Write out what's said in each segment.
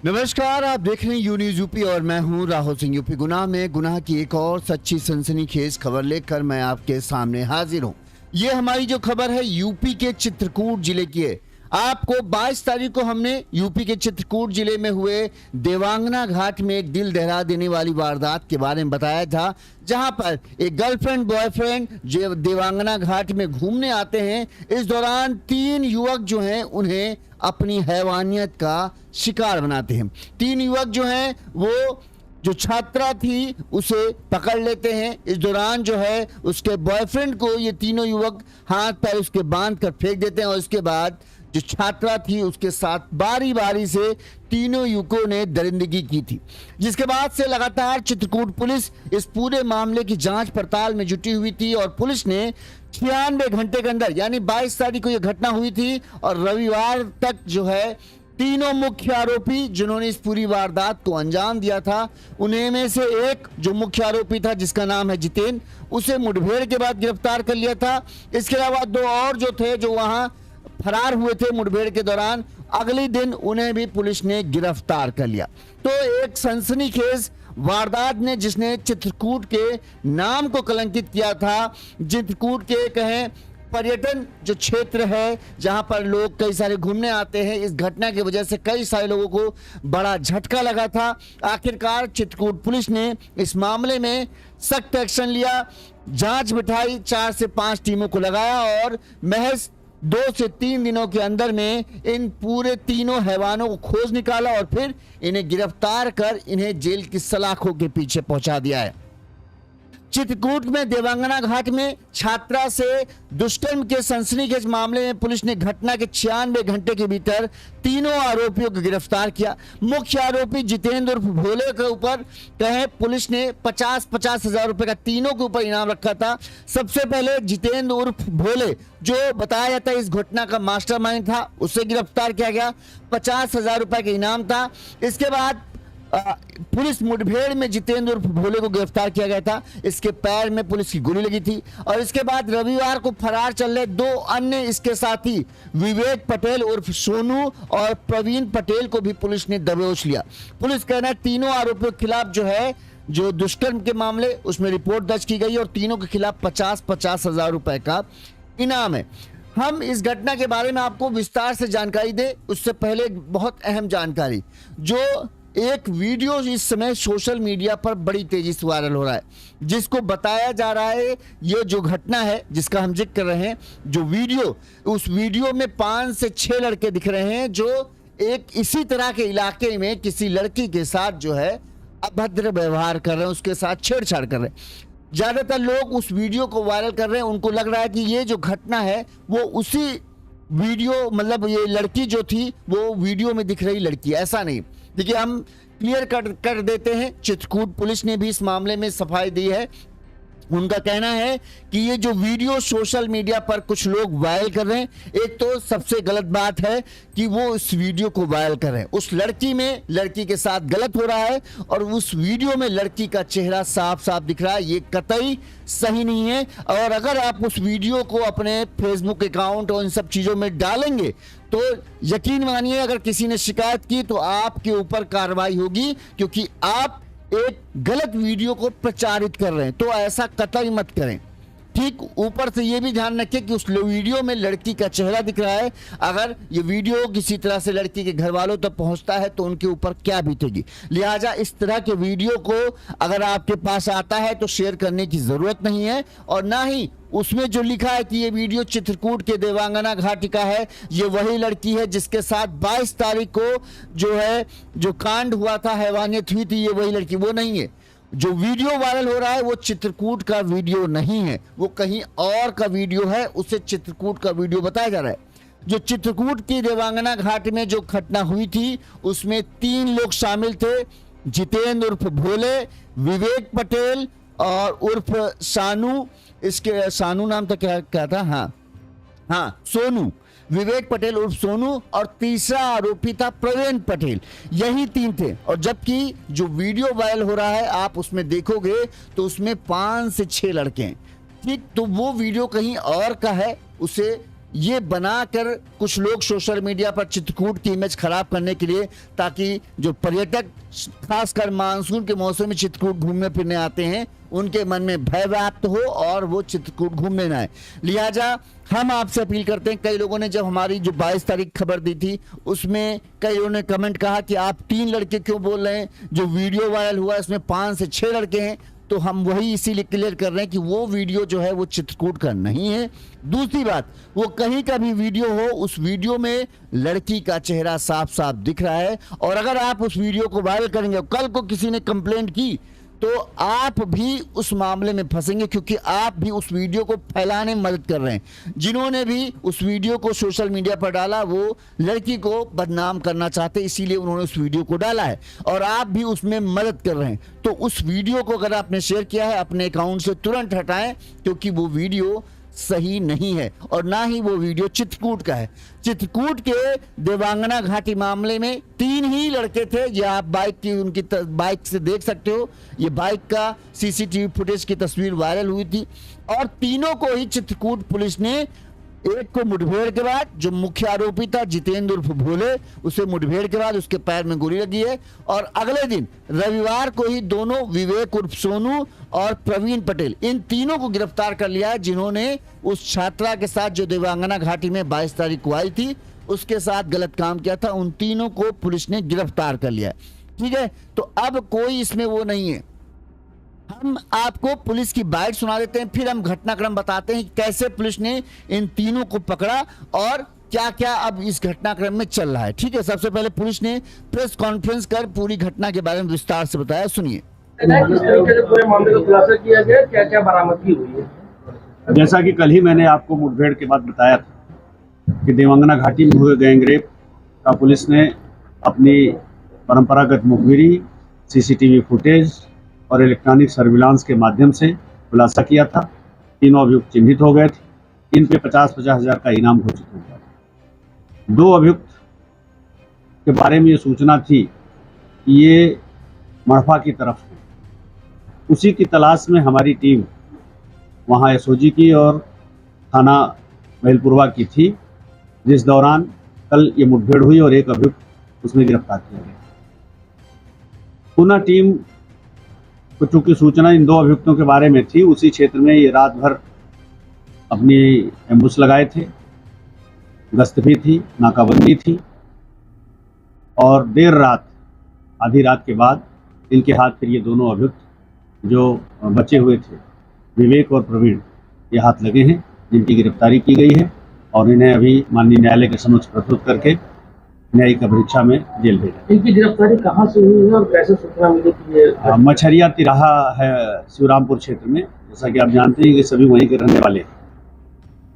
नमस्कार, आप देख रहे हैं यू न्यूज़ यूपी और मैं हूं राहुल सिंह। यूपी गुनाह में गुनाह की एक और सच्ची सनसनीखेज खबर लेकर मैं आपके सामने हाजिर हूं। ये हमारी जो खबर है यूपी के चित्रकूट जिले की है। आपको 22 तारीख को हमने यूपी के चित्रकूट जिले में हुए देवांगना घाट में एक दिल दहला देने वाली वारदात के बारे में बताया था, जहां पर एक गर्लफ्रेंड बॉयफ्रेंड जो देवांगना घाट में घूमने आते हैं। इस दौरान 3 युवक जो हैं उन्हें अपनी हैवानियत का शिकार बनाते हैं। 3 युवक जो हैं वो जो छात्रा थी उसे पकड़ लेते हैं। इस दौरान जो है उसके बॉयफ्रेंड को ये तीनों युवक हाथ पैर उसके बांध कर फेंक देते हैं और इसके बाद जो छात्रा थी उसके साथ बारी बारी से तीनों युवकों ने दरिंदगी की थी, जिसके बाद से लगातार चित्रकूट पुलिस इस पूरे मामले की जांच पड़ताल में जुटी हुई थी और पुलिस ने 96 घंटे के अंदर यानी 22 तारीख को यह घटना हुई थी और रविवार तक जो है तीनों मुख्य आरोपी जिन्होंने इस पूरी वारदात को अंजाम दिया था, उन्हें में से एक जो मुख्य आरोपी था जिसका नाम है जितेंद्र, उसे मुठभेड़ के बाद गिरफ्तार कर लिया था। इसके अलावा 2 और जो थे जो वहां फरार हुए थे मुठभेड़ के दौरान, अगले दिन उन्हें भी पुलिस ने गिरफ्तार कर लिया। तो एक सनसनीखेज वारदात ने जिसने चित्रकूट के नाम को कलंकित किया था, चित्रकूट के कहें पर्यटन जो क्षेत्र है जहां पर लोग कई सारे घूमने आते हैं, इस घटना की वजह से कई सारे लोगों को बड़ा झटका लगा था। आखिरकार चित्रकूट पुलिस ने इस मामले में सख्त एक्शन लिया, जांच बिठाई, 4 से 5 टीमों को लगाया और महज 2 से 3 दिनों के अंदर में इन पूरे तीनों हैवानों को खोज निकाला और फिर इन्हें गिरफ्तार कर इन्हें जेल की सलाखों के पीछे पहुंचा दिया है। चित्रकूट में देवांगना घाट में छात्रा से दुष्कर्म के सनसनीखेज मामले में पुलिस ने घटना के 96 घंटे के भीतर तीनों आरोपियों को गिरफ्तार किया। मुख्य आरोपी जितेंद्र उर्फ भोले के ऊपर कहें पुलिस ने 50-50 हजार रुपए का तीनों के ऊपर इनाम रखा था। सबसे पहले जितेंद्र उर्फ भोले जो बताया जाता है इस घटना का मास्टरमाइंड था, उसे गिरफ्तार किया गया, 50 हजार रुपए का इनाम था। इसके बाद पुलिस मुठभेड़ में जितेंद्र उर्फ भोले को गिरफ्तार किया गया था। इसके पैर में पुलिस की गोली लगी थी और इसके बाद रविवार को फरार चल रहे 2 अन्य इसके साथी विवेक पटेल उर्फ सोनू और प्रवीण पटेल को भी पुलिस ने दबोच लिया। पुलिस कहना है तीनों आरोपियों के खिलाफ जो है जो दुष्कर्म के मामले उसमें रिपोर्ट दर्ज की गई और तीनों के खिलाफ 50-50 हजार रुपए का इनाम है। हम इस घटना के बारे में आपको विस्तार से जानकारी दें उससे पहले बहुत अहम जानकारी, जो एक वीडियो इस समय सोशल मीडिया पर बड़ी तेजी से वायरल हो रहा है, जिसको बताया जा रहा है ये जो घटना है जिसका हम जिक्र कर रहे हैं, जो वीडियो, उस वीडियो में 5 से 6 लड़के दिख रहे हैं जो एक इसी तरह के इलाके में किसी लड़की के साथ जो है अभद्र व्यवहार कर रहे हैं, उसके साथ छेड़छाड़ कर रहे हैं। ज्यादातर लोग उस वीडियो को वायरल कर रहे हैं, उनको लग रहा है कि ये जो घटना है वो उसी वीडियो मतलब ये लड़की जो थी वो वीडियो में दिख रही लड़की, ऐसा नहीं। देखिए हम क्लियर कर देते हैं, चित्रकूट पुलिस ने भी इस मामले में सफाई दी है। उनका कहना है कि ये जो वीडियो सोशल मीडिया पर कुछ लोग वायरल कर रहे हैं, एक तो सबसे गलत बात है कि वो इस वीडियो को वायरल कर रहे हैं, उस लड़की में लड़की के साथ गलत हो रहा है और उस वीडियो में लड़की का चेहरा साफ साफ दिख रहा है, ये कतई सही नहीं है। और अगर आप उस वीडियो को अपने फेसबुक अकाउंट और इन सब चीजों में डालेंगे तो यकीन मानिए अगर किसी ने शिकायत की तो आपके ऊपर कार्रवाई होगी, क्योंकि आप एक गलत वीडियो को प्रचारित कर रहे हैं। तो ऐसा कतई मत करें। ठीक ऊपर से ये भी ध्यान रखें कि उस वीडियो में लड़की का चेहरा दिख रहा है, अगर ये वीडियो किसी तरह से लड़की के घर वालों तक पहुंचता है तो उनके ऊपर क्या बीतेगी। लिहाजा इस तरह के वीडियो को अगर आपके पास आता है तो शेयर करने की जरूरत नहीं है, और ना ही उसमें जो लिखा है कि ये वीडियो चित्रकूट के देवांगना घाटी का है, ये वही लड़की है जिसके साथ 22 तारीख को जो है जो कांड हुआ था, हैवानियत हुई थी, ये वही लड़की, वो नहीं है। जो वीडियो वायरल हो रहा है वो चित्रकूट का वीडियो नहीं है, वो कहीं और का वीडियो है, उसे चित्रकूट का वीडियो बताया जा रहा है। जो चित्रकूट की देवांगना घाट में जो घटना हुई थी उसमें 3 लोग शामिल थे, जितेंद्र उर्फ भोले, विवेक पटेल और उर्फ सानू, इसके सानू नाम था, क्या था, हाँ सोनू, विवेक पटेल उर्फ सोनू, और तीसरा आरोपी था प्रवीण पटेल। यही 3 थे। और जबकि जो वीडियो वायरल हो रहा है आप उसमें देखोगे तो उसमें 5 से 6 लड़के हैं। ठीक, तो वो वीडियो कहीं और का है, उसे ये बनाकर कुछ लोग सोशल मीडिया पर चित्रकूट की इमेज खराब करने के लिए, ताकि जो पर्यटक खासकर मानसून के मौसम में चित्रकूट घूमने फिरने आते हैं उनके मन में भय व्याप्त हो और वो चित्रकूट घूमने ना आए। लिहाजा हम आपसे अपील करते हैं, कई लोगों ने जब हमारी जो 22 तारीख खबर दी थी उसमें कई लोगों ने कमेंट कहा कि आप 3 लड़के क्यों बोल रहे हैं, जो वीडियो वायरल हुआ इसमें 5 से 6 लड़के हैं। तो हम वही इसीलिए क्लियर कर रहे हैं कि वो वीडियो जो है वो चित्रकूट का नहीं है। दूसरी बात, वो कहीं का भी वीडियो हो, उस वीडियो में लड़की का चेहरा साफ साफ दिख रहा है, और अगर आप उस वीडियो को वायरल करेंगे, कल को किसी ने कंप्लेंट की तो आप भी उस मामले में फंसेंगे, क्योंकि आप भी उस वीडियो को फैलाने में मदद कर रहे हैं। जिन्होंने भी उस वीडियो को सोशल मीडिया पर डाला वो लड़की को बदनाम करना चाहते, इसीलिए उन्होंने उस वीडियो को डाला है, और आप भी उसमें मदद कर रहे हैं। तो उस वीडियो को अगर आपने शेयर किया है अपने अकाउंट से तुरंत हटाएं, क्योंकि वो वीडियो सही नहीं है, और ना ही वो वीडियो चित्रकूट का है। चित्रकूट के देवांगना घाटी मामले में 3 ही लड़के थे, ये आप बाइक की उनकी बाइक से देख सकते हो, ये बाइक का सीसीटीवी फुटेज की तस्वीर वायरल हुई थी, और तीनों को ही चित्रकूट पुलिस ने, एक को मुठभेड़ के बाद, जो मुख्य आरोपी था जितेंद्र उर्फ भोले, उसे मुठभेड़ के बाद उसके पैर में गोली लगी है, और अगले दिन रविवार को ही दोनों विवेक उर्फ सोनू और प्रवीण पटेल, इन तीनों को गिरफ्तार कर लिया है, जिन्होंने उस छात्रा के साथ जो देवांगना घाटी में 22 तारीख को आई थी उसके साथ गलत काम किया था। उन तीनों को पुलिस ने गिरफ्तार कर लिया है। ठीक है, तो अब कोई इसमें वो नहीं है। हम आपको पुलिस की बाइट सुना देते हैं, फिर हम घटनाक्रम बताते हैं कि कैसे पुलिस ने इन तीनों को पकड़ा और क्या क्या अब इस घटनाक्रम में चल रहा है। ठीक है, सबसे पहले पुलिस ने प्रेस कॉन्फ्रेंस कर पूरी घटना के बारे में विस्तार से बताया, सुनिए। किस तरीके से पूरे मामले को खुलासा किया गया, क्या क्या बरामदगी हुई है? जैसा कि कल ही मैंने आपको मुठभेड़ के बाद बताया था कि देवांगना घाटी में हुए गैंगरेप का पुलिस ने अपनी परंपरागत मुखबिरी, सीसीटीवी फुटेज और इलेक्ट्रॉनिक सर्विलांस के माध्यम से खुलासा किया था। तीनों अभियुक्त चिन्हित हो गए थे। इन पे 50-50 हज़ार का इनाम घोषित हो गया। 2 अभियुक्त के बारे में ये सूचना थी कि ये मड़फा की तरफ है। उसी की तलाश में हमारी टीम वहाँ एसओजी की और थाना महलपुरवा की थी, जिस दौरान कल ये मुठभेड़ हुई और एक अभियुक्त उसमें गिरफ्तार किया गया। पुनः टीम को चूंकि सूचना इन 2 अभियुक्तों के बारे में थी, उसी क्षेत्र में ये रात भर अपनी एम्बुश लगाए थे, गश्त भी थी, नाकाबंदी थी, और देर रात, आधी रात के बाद इनके हाथ फिर ये दोनों अभियुक्त जो बचे हुए थे, विवेक और प्रवीण, ये हाथ लगे हैं, जिनकी गिरफ्तारी की गई है, और इन्हें अभी माननीय न्यायालय के समक्ष प्रस्तुत करके न्यायिक परीक्षा में जेल भेजा। इनकी गिरफ्तारी कहाँ से हुई है और कैसे सूचना मिली कि ये मछरिया तिराहा है शिवरामपुर क्षेत्र में। जैसा कि आप जानते हैं कि सभी वहीं के रहने वाले हैं।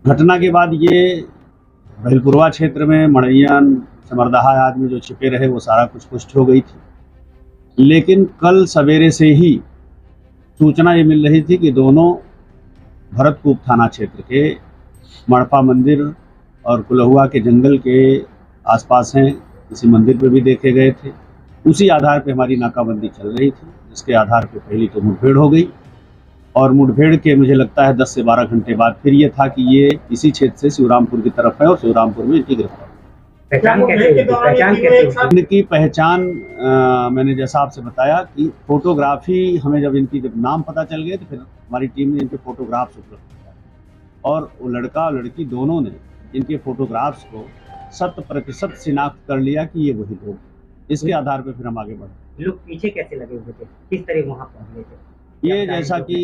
घटना के बाद ये महलपुरवा क्षेत्र में मड़ैयन, समरदाहा आदमी जो छिपे रहे, वो सारा कुछ पुष्ट हो गई थी। लेकिन कल सवेरे से ही सूचना ये मिल रही थी कि दोनों भरतकूप थाना क्षेत्र के मड़पा मंदिर और कुलहुआ के जंगल के आसपास हैं, किसी मंदिर पे भी देखे गए थे। उसी आधार पे हमारी नाकाबंदी चल रही थी, जिसके आधार पे पहली तो मुठभेड़ हो गई, और मुठभेड़ के मुझे लगता है 10 से 12 घंटे बाद फिर ये था कि ये इसी क्षेत्र से शिवरामपुर की तरफ है और शिवरामपुर में इनकी गिरफ्तार। इनकी पहचान मैंने जैसा आपसे बताया कि फोटोग्राफी, हमें जब नाम पता चल गए तो फिर हमारी टीम ने इनके फोटोग्राफ्स उपलब्ध कराए, और वो लड़का और लड़की दोनों ने इनके फोटोग्राफ्स को 100% शिनाख्त कर लिया कि ये वही लोग। इसके आधार पर फिर हम आगे बढ़े। लोग पीछे कैसे लगे हुए थे, किस तरह वहाँ पहुँच गए थे? ये जैसा कि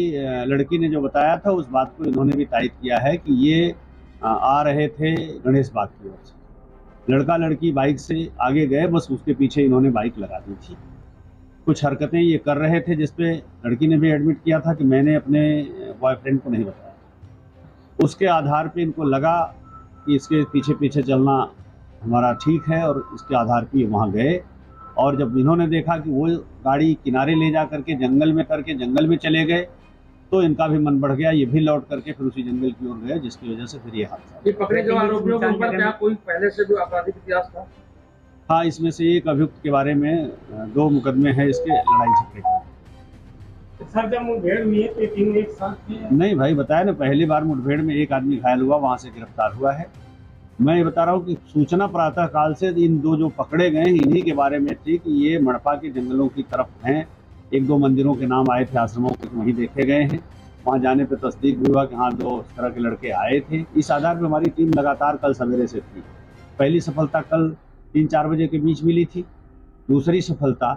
लड़की ने जो बताया था उस बात को इन्होंने भी तायद किया है कि ये आ रहे थे गणेश बाग की ओर से। लड़का लड़की बाइक से आगे गए, बस उसके पीछे इन्होंने बाइक लगा दी थी। कुछ हरकतें ये कर रहे थे जिसपे लड़की ने भी एडमिट किया था कि मैंने अपने बॉयफ्रेंड को नहीं बताया। उसके आधार पे इनको लगा कि इसके पीछे पीछे चलना हमारा ठीक है, और इसके आधार पे ये वहाँ गए, और जब इन्होंने देखा कि वो गाड़ी किनारे ले जा करके जंगल में चले गए, तो इनका भी मन बढ़ गया, ये भी लौट करके फिर उसी जंगल की ओर गए, जिसकी वजह से फिर ये हादसा। ये पकड़े जो आरोपियों के ऊपर क्या कोई पहले से भी आपराधिक इतिहास था? हाँ, इसमें से एक अभियुक्त के बारे में 2 मुकदमे हैं इसके लड़ाई झगड़े के। सर, जब मुठभेड़ हुई है तो 3 एक साथ नहीं भाई, बताया ना, पहली बार मुठभेड़ में एक आदमी घायल हुआ, वहाँ से गिरफ्तार हुआ है। मैं ये बता रहा हूँ कि सूचना प्रातः काल से इन दो जो पकड़े गए हैं इन्हीं के बारे में थी कि ये मड़पा के जंगलों की तरफ हैं। एक दो मंदिरों के नाम आए थे, आश्रमों के वहीं देखे गए हैं। वहाँ जाने पे तस्दीक भी हुआ कि हाँ दो इस तरह के लड़के आए थे। इस आधार पे हमारी टीम लगातार कल सवेरे से थी। पहली सफलता कल 3-4 बजे के बीच मिली थी। दूसरी सफलता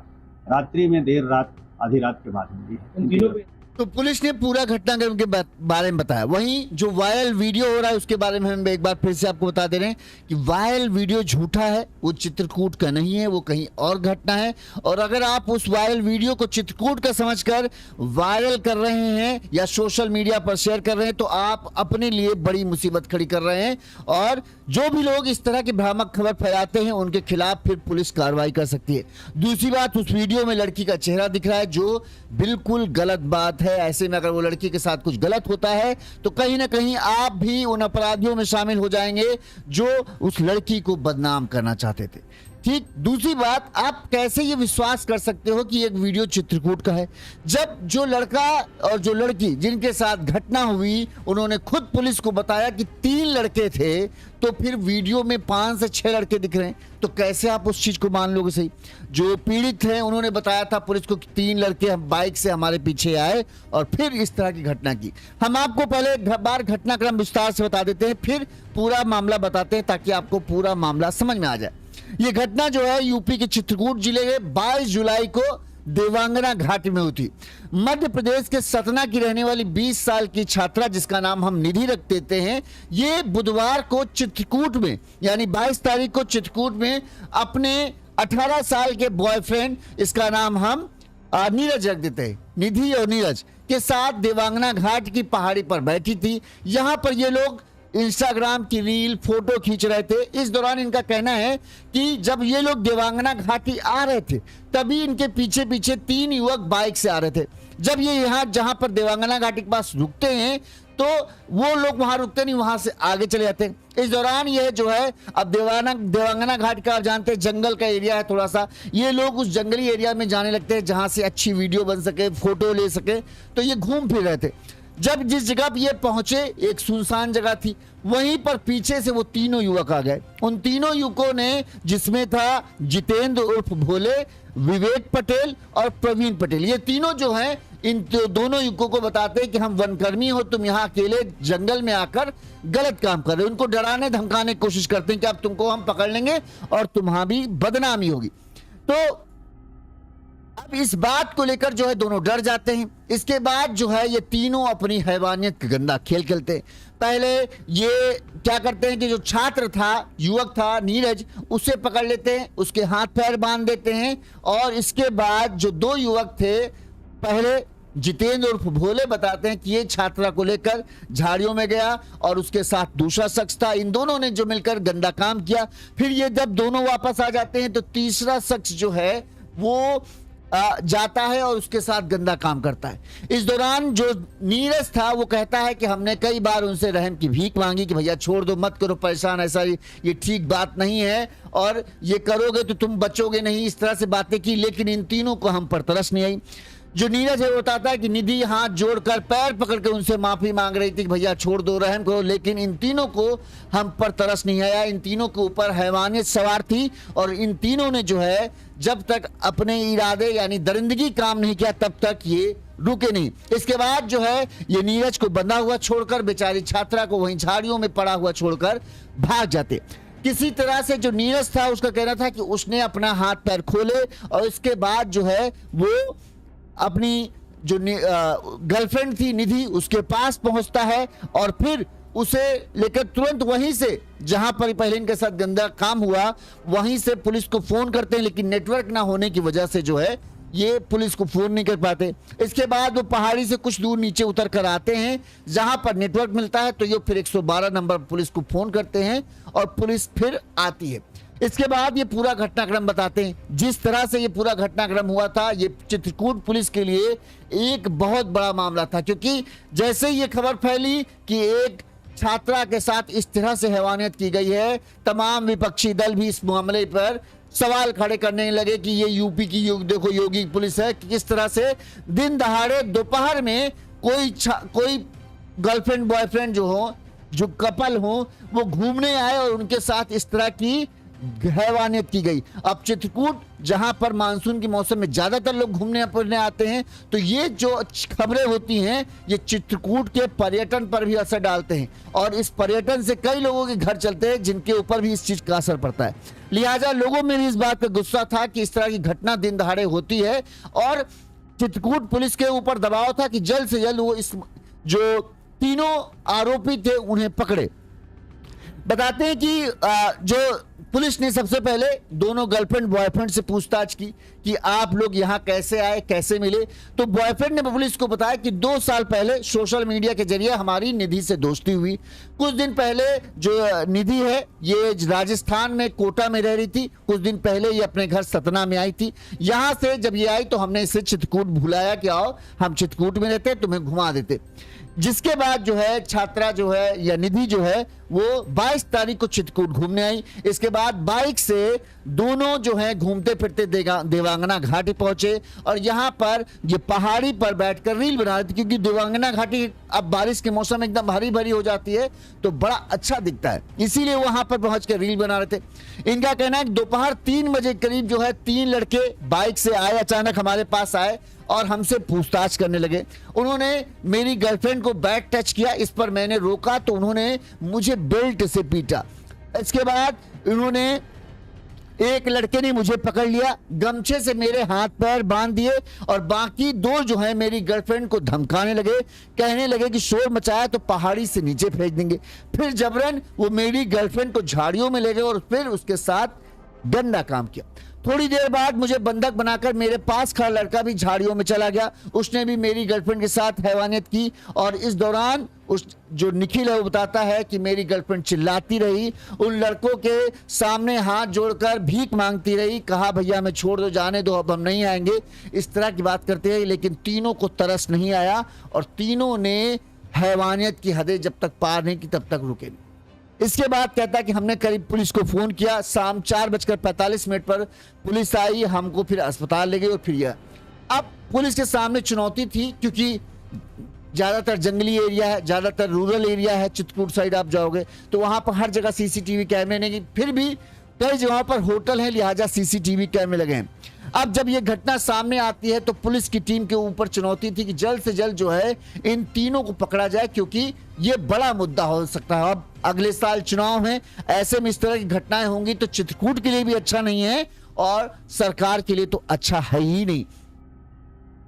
रात्रि में देर रात आधी रात के बाद मिली है। इन तीनों पे तो पुलिस ने पूरा घटनाक्रम के बारे में बताया। वहीं जो वायरल वीडियो हो रहा है उसके बारे में हम एक बार फिर से आपको बता दे रहे हैं कि वायरल वीडियो झूठा है, वो चित्रकूट का नहीं है, वो कहीं और घटना है। और अगर आप उस वायरल वीडियो को चित्रकूट का समझकर वायरल कर रहे हैं या सोशल मीडिया पर शेयर कर रहे हैं तो आप अपने लिए बड़ी मुसीबत खड़ी कर रहे हैं। और जो भी लोग इस तरह की भ्रामक खबर फैलाते हैं उनके खिलाफ फिर पुलिस कार्रवाई कर सकती है। दूसरी बात, उस वीडियो में लड़की का चेहरा दिख रहा है जो बिल्कुल गलत बात है। ऐसे में अगर वो लड़की के साथ कुछ गलत होता है तो कहीं ना कहीं आप भी उन अपराधियों में शामिल हो जाएंगे जो उस लड़की को बदनाम करना चाहते थे। ठीक। दूसरी बात, आप कैसे ये विश्वास कर सकते हो कि एक वीडियो चित्रकूट का है जब जो लड़का और जो लड़की जिनके साथ घटना हुई उन्होंने खुद पुलिस को बताया कि 3 लड़के थे, तो फिर वीडियो में 5 से 6 लड़के दिख रहे हैं, तो कैसे आप उस चीज को मान लोगे? सही, जो पीड़ित हैं उन्होंने बताया था पुलिस को कि 3 लड़के हम बाइक से हमारे पीछे आए और फिर इस तरह की घटना की। हम आपको पहले एक बार घटनाक्रम विस्तार से बता देते हैं, फिर पूरा मामला बताते हैं ताकि आपको पूरा मामला समझ में आ जाए। ये घटना जो है यूपी के चित्रकूट जिले में 22 जुलाई को देवांगना घाटी में हुई थी। मध्य प्रदेश के सतना की रहने वाली 20 साल की छात्रा जिसका नाम हम निधि रख देते हैं, ये बुधवार को चित्रकूट में यानी 22 तारीख को चित्रकूट में अपने 18 साल के बॉयफ्रेंड, इसका नाम हम नीरज रख देते हैं, निधि और नीरज के साथ देवांगना घाट की पहाड़ी पर बैठी थी। यहां पर ये लोग इंस्टाग्राम की रील फोटो खींच रहे थे। इस दौरान इनका कहना है कि जब ये लोग देवांगना घाटी आ रहे थे तभी इनके पीछे पीछे 3 युवक बाइक से आ रहे थे। जब ये यहाँ जहां पर देवांगना घाटी के पास रुकते हैं तो वो लोग वहां रुकते नहीं, वहां से आगे चले जाते हैं। इस दौरान ये जो है, अब देवांगना घाट का आप जानते हैं जंगल का एरिया है थोड़ा सा, ये लोग उस जंगली एरिया में जाने लगते हैं जहां से अच्छी वीडियो बन सके, फोटो ले सके, तो ये घूम फिर रहे थे। जब जिस जगह पर ये पहुंचे एक सुनसान जगह थी, वहीं पर पीछे से वो 3 युवक आ गए। उन 3 युवकों ने, जिसमें था जितेंद्र उर्फ भोले, विवेक पटेल और प्रवीण पटेल, ये तीनों जो हैं इन दोनों युवकों को बताते हैं कि हम वनकर्मी हो, तुम यहाँ अकेले जंगल में आकर गलत काम कर रहे हो। उनको डराने धमकाने की कोशिश करते हैं कि अब तुमको हम पकड़ लेंगे और तुम्हारी बदनामी होगी। तो अब इस बात को लेकर जो है दोनों डर जाते हैं। इसके बाद जो है ये तीनों अपनी हैवानियत का गंदा खेल खेलते हैं। पहले ये क्या करते हैं कि जो छात्र था, युवक था नीरज, उसे पकड़ लेते हैं, उसके हाथ पैर बांध देते हैं। और इसके बाद जो 2 युवक थे, पहले जितेंद्र उर्फ भोले बताते हैं कि ये छात्रा को लेकर झाड़ियों में गया और उसके साथ दूसरा शख्स था। इन दोनों ने जो मिलकर गंदा काम किया। फिर ये जब दोनों वापस आ जाते हैं तो तीसरा शख्स जो है वो जाता है और उसके साथ गंदा काम करता है। इस दौरान जो नीरज था वो कहता है कि हमने कई बार उनसे रहम की भीख मांगी कि भैया छोड़ दो, मत करो परेशान, ऐसा ये ठीक बात नहीं है और ये करोगे तो तुम बचोगे नहीं, इस तरह से बातें की। लेकिन इन तीनों को हम पर तरस नहीं आई। जो नीरज है वो बताता है कि निधि हाथ जोड़कर पैर पकड़कर उनसे माफी मांग रही थी कि भैया छोड़ दो, रहम करो, लेकिन इन तीनों को हम पर तरस नहीं आया। इन तीनों के ऊपर हैवानियत सवार थी और इन तीनों ने जो है जब तक अपने इरादे यानी दरिंदगी काम नहीं किया तब तक ये रुके नहीं। इसके बाद जो है ये नीरज को बंधा हुआ छोड़कर बेचारी छात्रा को वहीं झाड़ियों में पड़ा हुआ छोड़कर भाग जाते। किसी तरह से जो नीरज था उसका कहना था कि उसने अपना हाथ पैर खोले और इसके बाद जो है वो अपनी जो गर्लफ्रेंड थी निधि उसके पास पहुंचता है और फिर उसे लेकर तुरंत वहीं से जहां पर पहले इनके साथ गंदा काम हुआ वहीं से पुलिस को फोन करते हैं। लेकिन नेटवर्क ना होने की वजह से जो है ये पुलिस को फोन नहीं कर पाते। इसके बाद वो पहाड़ी से कुछ दूर नीचे उतर कर आते हैं, जहां पर नेटवर्क मिलता है तो ये फिर 112 नंबर पुलिस को फोन करते हैं और पुलिस फिर आती है। इसके बाद ये पूरा घटनाक्रम बताते हैं। जिस तरह से ये पूरा घटनाक्रम हुआ था ये चित्रकूट पुलिस के लिए एक बहुत बड़ा मामला था, क्योंकि जैसे ही ये खबर फैली कि एक छात्रा के साथ इस तरह से हैवानियत की गई है, तमाम विपक्षी दल भी इस मामले पर सवाल खड़े करने लगे कि ये यूपी की देखो योगी पुलिस है, किस तरह से दिन दहाड़े दोपहर में कोई गर्लफ्रेंड बॉयफ्रेंड जो हो जो कपल हो वो घूमने आए और उनके साथ इस तरह की हैवानियत की गई। अब चित्रकूट जहां पर मानसून के मौसम में ज्यादातर लोग घूमने फिरने आते हैं, तो ये जो खबरें होती हैं ये चित्रकूट के पर्यटन पर भी असर डालते हैं और इस पर्यटन से कई लोगों के घर चलते हैं जिनके ऊपर भी इस चीज का असर पड़ता है। लिहाजा लोगों में भी इस बात का गुस्सा था कि इस तरह की घटना दिन दहाड़े होती है और चित्रकूट पुलिस के ऊपर दबाव था कि जल्द से जल्द वो इस जो तीनों आरोपी थे उन्हें पकड़े। बताते हैं कि जो पुलिस ने सबसे पहले दोनों गर्लफ्रेंड बॉयफ्रेंड से पूछताछ की कि आप लोग यहाँ कैसे आए, कैसे मिले। तो बॉयफ्रेंड ने पुलिस को बताया कि 2 साल पहले सोशल मीडिया के जरिए हमारी निधि से दोस्ती हुई। कुछ दिन पहले जो निधि है ये राजस्थान में कोटा में रह रही थी, कुछ दिन पहले ये अपने घर सतना में आई थी। यहाँ से जब ये आई तो हमने इसे चित्रकूट बुलाया कि आओ हम चित्रकूट में रहते, तुम्हें घुमा देते। जिसके बाद जो है छात्रा जो है या निधि जो है वो 22 तारीख को चित्रकूट घूमने आई। इसके बाद बाइक से दोनों जो है घूमते फिरते देवांगना घाटी पहुंचे और यहां पर ये पहाड़ी पर बैठकर रील बना रहे थे, क्योंकि देवांगना घाटी अब बारिश के मौसम में एकदम हरी भरी हो जाती है तो बड़ा अच्छा दिखता है, इसीलिए वहां पर पहुंचकर रील बना रहे थे। इनका कहना है कि दोपहर 3 बजे करीब जो है 3 लड़के बाइक से आए, अचानक हमारे पास आए और हमसे पूछताछ करने लगे। उन्होंने मेरी गर्लफ्रेंड को बैक टच किया, इस पर मैंने रोका तो उन्होंने मुझे बेल्ट से पीटा। इसके बाद उन्होंने एक लड़के ने मुझे पकड़ लिया, गमछे से मेरे हाथ पैर बांध दिए और बाकी 2 जो है मेरी गर्लफ्रेंड को धमकाने लगे, कहने लगे कि शोर मचाया तो पहाड़ी से नीचे फेंक देंगे। फिर जबरन वो मेरी गर्लफ्रेंड को झाड़ियों में ले गए और फिर उसके साथ गंदा काम किया। थोड़ी देर बाद मुझे बंधक बनाकर मेरे पास खड़ा लड़का भी झाड़ियों में चला गया, उसने भी मेरी गर्लफ्रेंड के साथ हैवानियत की और इस दौरान उस जो निखिल है वो बताता है कि मेरी गर्लफ्रेंड चिल्लाती रही, उन लड़कों के सामने हाथ जोड़कर भीख मांगती रही, कहा भैया हमें छोड़ दो, जाने दो, अब हम नहीं आएंगे, इस तरह की बात करते हैं। लेकिन तीनों को तरस नहीं आया और तीनों ने हैवानियत की हदें जब तक पार नहीं की तब तक रुके नहीं। इसके बाद कहता है कि हमने करीब पुलिस को फोन किया, शाम 4:45 पर पुलिस आई, हमको फिर अस्पताल ले गई और फिर यह। अब पुलिस के सामने चुनौती थी क्योंकि ज्यादातर जंगली एरिया है, ज्यादातर रूरल एरिया है। चित्रकूट साइड आप जाओगे तो वहां पर हर जगह सीसीटीवी कैमरे नहीं, फिर भी कई जगहों पर होटल है, लिहाजा सीसीटीवी कैमरे लगे हैं। अब जब यह घटना सामने आती है तो पुलिस की टीम के ऊपर चुनौती थी कि जल्द से जल्द जो है इन तीनों को पकड़ा जाए, क्योंकि यह बड़ा मुद्दा हो सकता है। अब अगले साल चुनाव है, ऐसे में इस तरह की घटनाएं होंगी तो चित्रकूट के लिए भी अच्छा नहीं है और सरकार के लिए तो अच्छा है ही नहीं।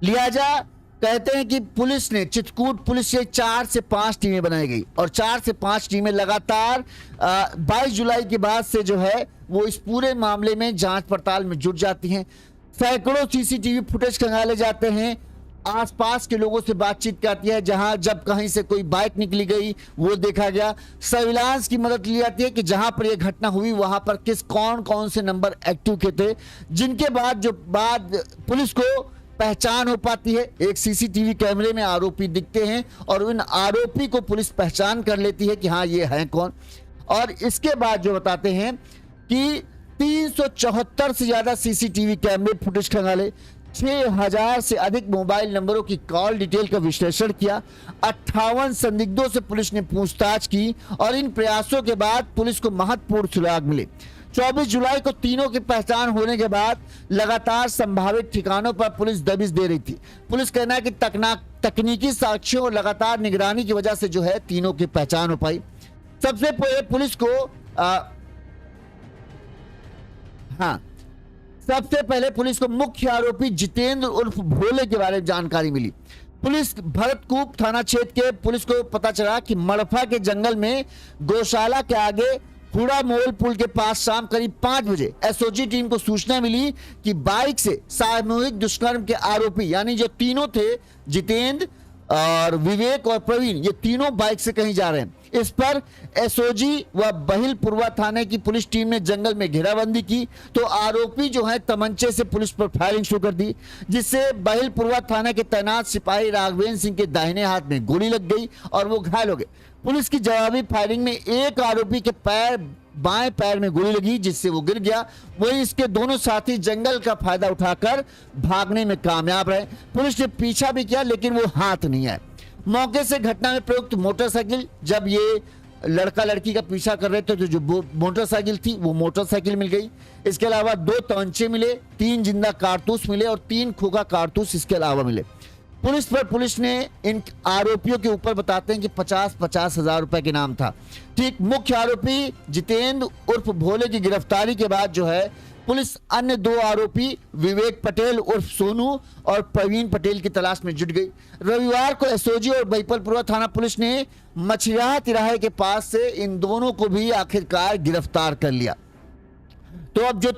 लिहाजा कहते हैं कि पुलिस ने चित्रकूट पुलिस से 4 से 5 टीमें बनाई गई और 4 से 5 टीमें लगातार 22 जुलाई के बाद से जो है वो इस पूरे मामले में जांच पड़ताल में जुट जाती हैं। सैकड़ों सीसीटीवी फुटेज खंगाले जाते हैं, आसपास के लोगों से बातचीत करती है, जहां जब कहीं से कोई बाइक निकली गई वो देखा गया। सर्विलांस की मदद ली जाती है कि जहां पर यह घटना हुई वहां पर कौन कौन से नंबर एक्टिव के थे, जिनके बाद पुलिस को पहचान हो पाती है। एक सीसीटीवी कैमरे में आरोपी दिखते हैं और उन आरोपी को पुलिस पहचान कर लेती है कि हाँ ये है कौन। और इसके बाद जो बताते हैं कि 374 से ज्यादा सीसीटीवी कैमरे फुटेज खंगाले, 6000 से अधिक मोबाइल नंबरों की कॉल डिटेल का विश्लेषण किया, 58 संदिग्धों से पुलिस ने पूछताछ की और इन प्रयासों के बाद पुलिस को महत्वपूर्ण सुराग मिले। 24 जुलाई को तीनों की पहचान होने के बाद लगातार संभावित ठिकानों पर पुलिस दबिश दे रही थी। पुलिस कहना है कि तकनीकी साक्ष्यों और लगातार निगरानी की वजह से जो है तीनों की पहचान हो पाई। सबसे पहले पुलिस को सबसे पहले पुलिस को मुख्य आरोपी जितेंद्र उर्फ भोले के बारे में जानकारी मिली। पुलिस भरतकूप थाना क्षेत्र के पुलिस को पता चला कि मड़फा के जंगल में गौशाला के आगे हुड़ा मोल पुल के पास शाम करीब 5 बजे एसओजी टीम को सूचना मिली कि बाइक से सामूहिक दुष्कर्म के आरोपी यानी जो तीनों थे, जितेंद्र और विवेक और प्रवीण, ये तीनों बाइक से कहीं जा रहे हैं। इस पर एसओजी व बहिलपुरवा थाने की पुलिस टीम ने जंगल में घेराबंदी की तो आरोपी जो है तमंचे से पुलिस पर फायरिंग शुरू कर दी, जिससे बहिलपुरवा थाने के तैनात सिपाही राघवेंद्र सिंह के दाहिने हाथ में गोली लग गई और वो घायल हो गए। पुलिस की जवाबी फायरिंग में एक आरोपी के बाएं पैर में गोली लगी, जिससे वो गिर गया। वहीं इसके दोनों साथी जंगल का फायदा उठाकर भागने में कामयाब रहे। पुलिस ने पीछा भी किया लेकिन वो हाथ नहीं आए। मौके से घटना में प्रयुक्त मोटरसाइकिल जब ये लड़का लड़की का पीछा कर रहे थे तो जो मोटरसाइकिल थी वो मोटरसाइकिल मिल गई। इसके अलावा 2 तमंचे मिले, 3 जिंदा कारतूस मिले और 3 खोखा कारतूस इसके अलावा मिले। पुलिस ने इन आरोपियों के ऊपर बताते हैं कि 50-50 हजार रुपए के इनाम था। ठीक, मुख्य आरोपी जितेंद्र उर्फ भोले की गिरफ्तारी के बाद जो है पुलिस अन्य 2 आरोपी विवेक पटेल उर्फ सोनू और प्रवीण पटेल की तलाश में जुट गई। रविवार को एसओजी और बैपलपुरा थाना पुलिस ने मछियाहा तिराहे के पास से इन दोनों को भी आखिरकार गिरफ्तार कर लिया। तो अब जो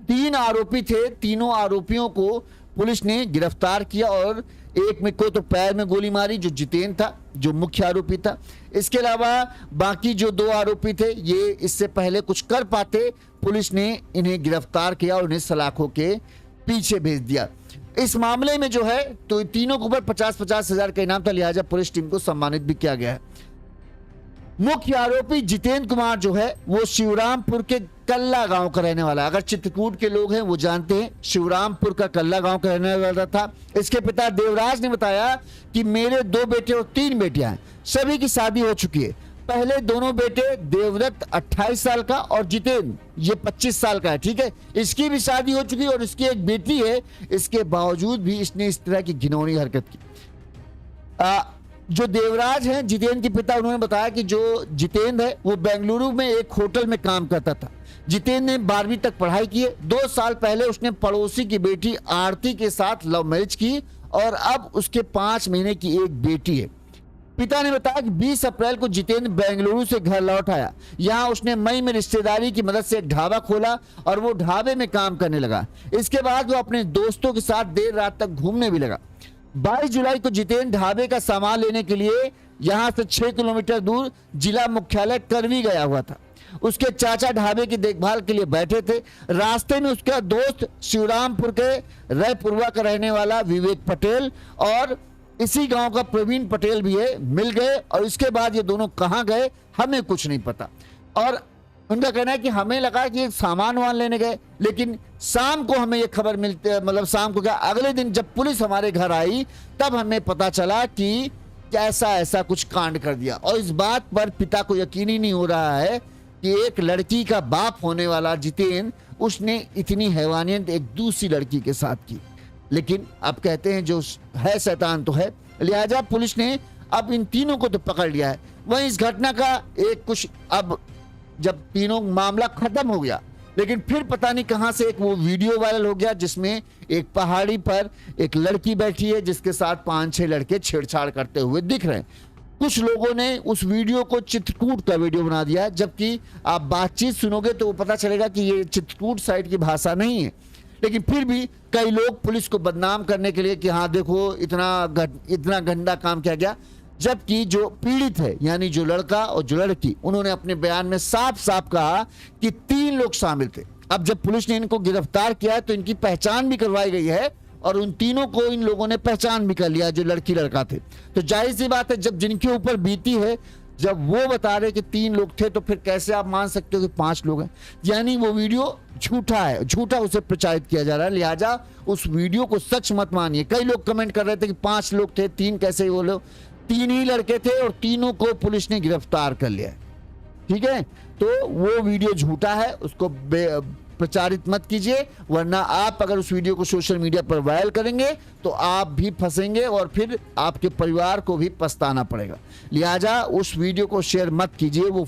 3 आरोपी थे, तीनों आरोपियों को पुलिस ने गिरफ्तार किया और एक में को तो पैर में गोली मारी, जो जितेंद्र था, जो मुख्य आरोपी था। इसके अलावा बाकी जो 2 आरोपी थे ये इससे पहले कुछ कर पाते, पुलिस ने इन्हें गिरफ्तार किया और इन्हें सलाखों के पीछे भेज दिया। इस मामले में जो है तो तीनों के ऊपर 50-50 हजार का इनाम था, लिहाजा पुलिस टीम को सम्मानित भी किया गया है। मुख्य आरोपी जितेंद्र कुमार जो है वो शिवरामपुर के कल्ला गांव का रहने वाला है। अगर चित्रकूट के लोग हैं वो जानते हैं, शिवरामपुर का कल्ला गांव का रहने वाला था। इसके पिता देवराज ने बताया कि मेरे 2 बेटे और 3 बेटियां हैं, सभी की शादी हो चुकी है। पहले दोनों बेटे देवदत्त 28 साल का और जितेंद्र ये 25 साल का है, ठीक है, इसकी भी शादी हो चुकी है और इसकी एक बेटी है। इसके बावजूद भी इसने इस तरह की घिनौनी हरकत की। जो देवराज हैं जितेंद्र के पिता, उन्होंने बताया कि जो जितेंद्र है वो बेंगलुरु में एक होटल में काम करता था। जितेंद्र ने 12वीं तक पढ़ाई की है। 2 साल पहले उसने पड़ोसी की बेटी आरती के साथ लव मैरिज की और अब उसके 5 महीने की एक बेटी है। पिता ने बताया कि 20 अप्रैल को जितेंद्र बेंगलुरु से घर लौट आया। यहाँ उसने मई में रिश्तेदारी की मदद से एक ढाबा खोला और वो ढाबे में काम करने लगा। इसके बाद वो अपने दोस्तों के साथ देर रात तक घूमने भी लगा। 22 जुलाई को जितेंद्र ढाबे का सामान लेने के लिए यहाँ से 6 किलोमीटर दूर जिला मुख्यालय करवी गया हुआ था। उसके चाचा ढाबे की देखभाल के लिए बैठे थे। रास्ते में उसका दोस्त शिवरामपुर के रायपुरवा का रहने वाला विवेक पटेल और इसी गांव का प्रवीण पटेल भी है, मिल गए और इसके बाद ये दोनों कहां गए हमें कुछ नहीं पता। और उनका कहना है कि हमें लगा कि सामान वान लेने गए, लेकिन शाम को हमें ये खबर मिलती, मतलब शाम को क्या, अगले दिन जब पुलिस हमारे घर आई तब हमें पता चला कि ऐसा कुछ कांड कर दिया। और इस बात पर पिता को यकीन ही नहीं हो रहा है कि एक लड़की का बाप होने वाला जितेंद्र, उसने इतनी हैवानियत एक दूसरी लड़की के साथ की। लेकिन अब कहते हैं जो है शैतान तो है, लिहाजा पुलिस ने अब इन तीनों को तो पकड़ लिया है। वहीं इस घटना का एक कुछ, अब जब तीनों मामला खत्म हो गया, लेकिन फिर पता नहीं कहां से एक वो वीडियो वायरल हो गया जिसमें एक पहाड़ी पर एक लड़की बैठी है जिसके साथ 5-6 लड़के छेड़छाड़ करते हुए दिख रहे हैं। कुछ लोगों ने उस वीडियो को चित्रकूट का वीडियो बना दिया है, जबकि आप बातचीत सुनोगे तो वो पता चलेगा कि ये चित्रकूट साइड की भाषा नहीं है। लेकिन फिर भी कई लोग पुलिस को बदनाम करने के लिए कि हाँ देखो इतना गंदा काम किया गया, जबकि जो पीड़ित है यानी जो लड़का और जो लड़की, उन्होंने अपने बयान में साफ साफ कहा कि 3 लोग शामिल थे। अब जब पुलिस ने इनको गिरफ्तार किया तो इनकी पहचान भी करवाई गई है और उन तीनों को इन लोगों ने पहचान भी कर लिया जो लड़की लड़का थे। तो जाहिर सी बात है, जब जिनके ऊपर बीती है, जब वो बता रहे कि 3 लोग थे, तो फिर कैसे आप मान सकते हो कि 5 लोग हैं? यानी वो वीडियो झूठा है, झूठा उसे प्रचारित किया जा रहा है। लिहाजा उस वीडियो को सच मत मानिए। कई लोग कमेंट कर रहे थे कि 5 लोग थे, 3 कैसे वो लोग? 3 ही लड़के थे और तीनों को पुलिस ने गिरफ्तार कर लिया है, ठीक है। तो वो वीडियो झूठा है, उसको प्रचारित मत कीजिए, वरना आप अगर उस वीडियो को सोशल मीडिया पर वायरल करेंगे तो आप भी फंसेंगे और फिर आपके परिवार को भी पछताना पड़ेगा। लिहाजा उस वीडियो को शेयर मत कीजिए, वो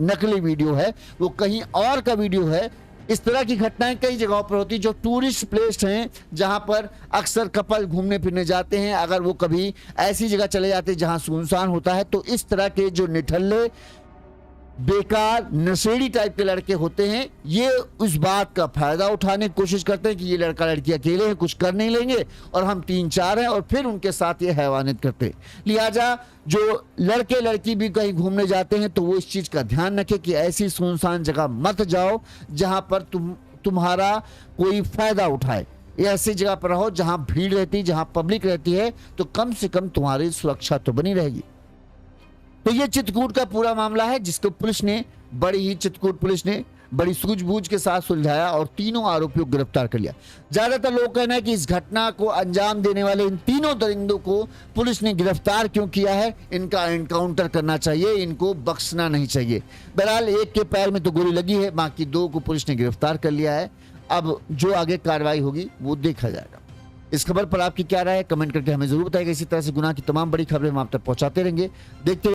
नकली वीडियो है, वो कहीं और का वीडियो है। इस तरह की घटनाएं कई जगहों पर होती, जो टूरिस्ट प्लेस हैं जहां पर अक्सर कपल घूमने फिरने जाते हैं। अगर वो कभी ऐसी जगह चले जाते हैं जहां सुनसान होता है, तो इस तरह के जो निठल्ले बेकार नशेड़ी टाइप के लड़के होते हैं, ये उस बात का फायदा उठाने की कोशिश करते हैं कि ये लड़का लड़की अकेले हैं, कुछ कर नहीं लेंगे और हम 3-4 हैं, और फिर उनके साथ ये हैवानियत करते हैं। लिहाजा जो लड़के लड़की भी कहीं घूमने जाते हैं तो वो इस चीज का ध्यान रखें कि ऐसी सुनसान जगह मत जाओ जहां पर तुम्हारा कोई फायदा उठाए। ऐसी जगह पर रहो जहां भीड़ रहती है, जहां पब्लिक रहती है, तो कम से कम तुम्हारी सुरक्षा तो बनी रहेगी। तो ये चित्रकूट का पूरा मामला है जिसको पुलिस ने, बड़ी ही चित्रकूट पुलिस ने बड़ी सूझबूझ के साथ सुलझाया और तीनों आरोपियों को गिरफ्तार कर लिया। ज्यादातर लोगों का कहना है कि इस घटना को अंजाम देने वाले इन तीनों दरिंदों को पुलिस ने गिरफ्तार क्यों किया है, इनका एनकाउंटर करना चाहिए, इनको बख्शना नहीं चाहिए। बहरहाल एक के पैर में तो गोली लगी है, बाकी दो को पुलिस ने गिरफ्तार कर लिया है। अब जो आगे कार्रवाई होगी वो देखा जाएगा। इस खबर पर आपकी क्या राय है, कमेंट करके हमें जरूर बताइएगा। इसी तरह से गुनाह की तमाम बड़ी खबरें हम आप तक पहुंचाते रहेंगे। देखते